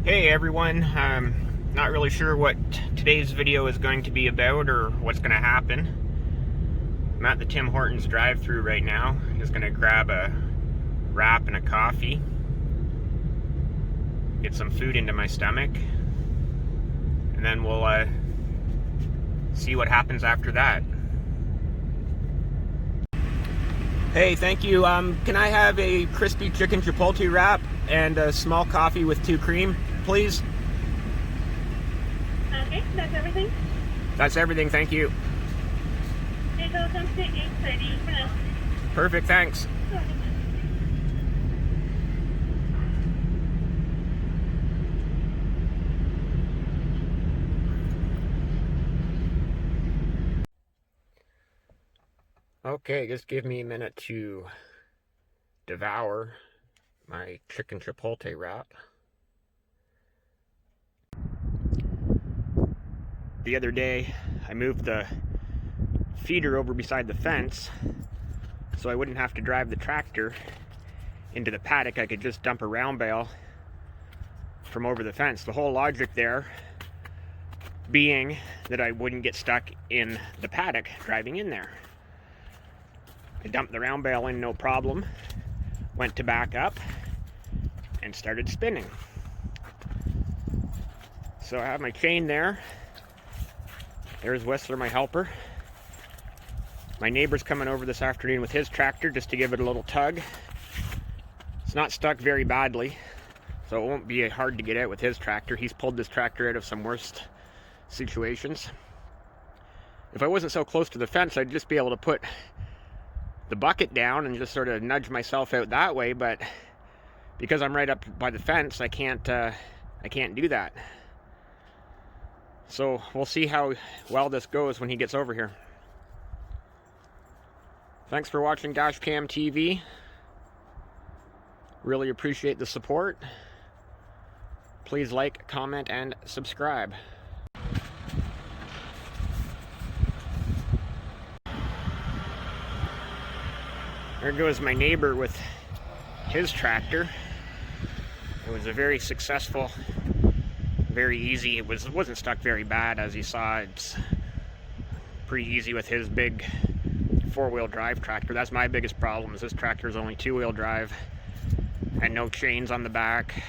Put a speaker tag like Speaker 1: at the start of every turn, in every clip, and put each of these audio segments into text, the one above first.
Speaker 1: Hey everyone, I'm not really sure what today's video is going to be about or what's going to happen. I'm at the Tim Hortons drive-thru right now. I'm just going to grab a wrap and a coffee, get some food into my stomach, and then we'll see what happens after that. Hey, thank you. Can I have a crispy chicken chipotle wrap and a small coffee with 2 cream, please?
Speaker 2: Okay, that's everything?
Speaker 1: That's everything, thank you.
Speaker 2: It goes up to 8:30 for now.
Speaker 1: Perfect, thanks. Okay, just give me a minute to devour my chicken chipotle wrap. The other day, I moved the feeder over beside the fence so I wouldn't have to drive the tractor into the paddock. I could just dump a round bale from over the fence. The whole logic there being that I wouldn't get stuck in the paddock driving in there. I dumped the round bale in, no problem, went to back up, and started spinning. So I have my chain there. There's Whistler, my helper. My neighbor's coming over this afternoon with his tractor just to give it a little tug. It's not stuck very badly, so it won't be hard to get out with his tractor. He's pulled this tractor out of some worst situations. If I wasn't so close to the fence, I'd just be able to put the bucket down and just sort of nudge myself out that way, but because I'm right up by the fence, I can't do that. So we'll see how well this goes when he gets over here. Thanks for watching Dashcam TV. Really appreciate the support. Please like, comment, and subscribe. There goes my neighbor with his tractor. It was a very successful, very easy. It wasn't stuck very bad, as you saw. It's pretty easy with his big 4-wheel drive tractor. That's my biggest problem, is this tractor is only 2-wheel drive and no chains on the back.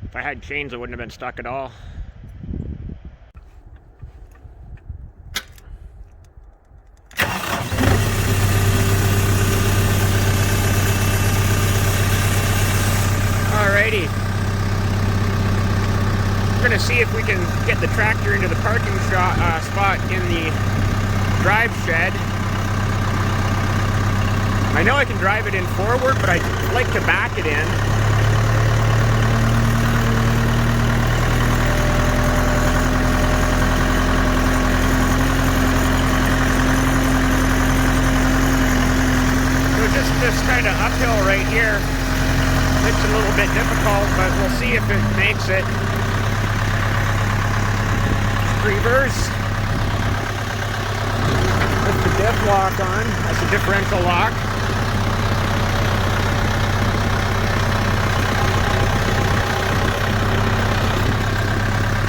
Speaker 1: If I had chains, it wouldn't have been stuck at all. Alrighty, we're going to see if we can get the tractor into the parking spot in the drive shed. I know I can drive it in forward, but I'd like to back it in. So just this kind of uphill right here. It's a little bit difficult, but we'll see if it makes it. Reverse. Put the diff lock on. That's a differential lock.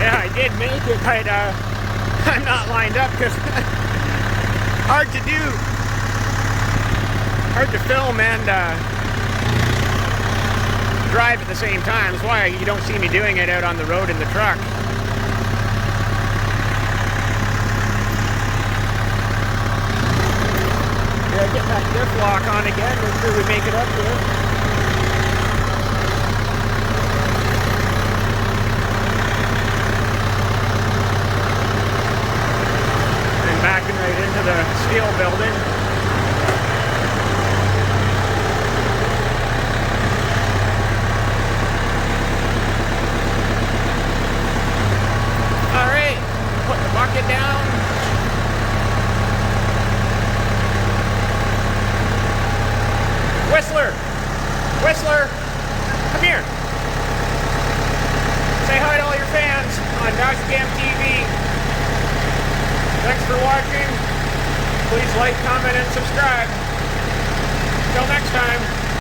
Speaker 1: Yeah, I did make it, but I'm not lined up because hard to do. Hard to film and drive at the same time. That's why you don't see me doing it out on the road in the truck. Yeah, get that diff lock on again. Make sure we make it up here. And backing right into the steel building. Bucket down. Whistler, come here. Say hi to all your fans on Dashcam TV. Thanks for watching. Please like, comment, and subscribe. Till next time.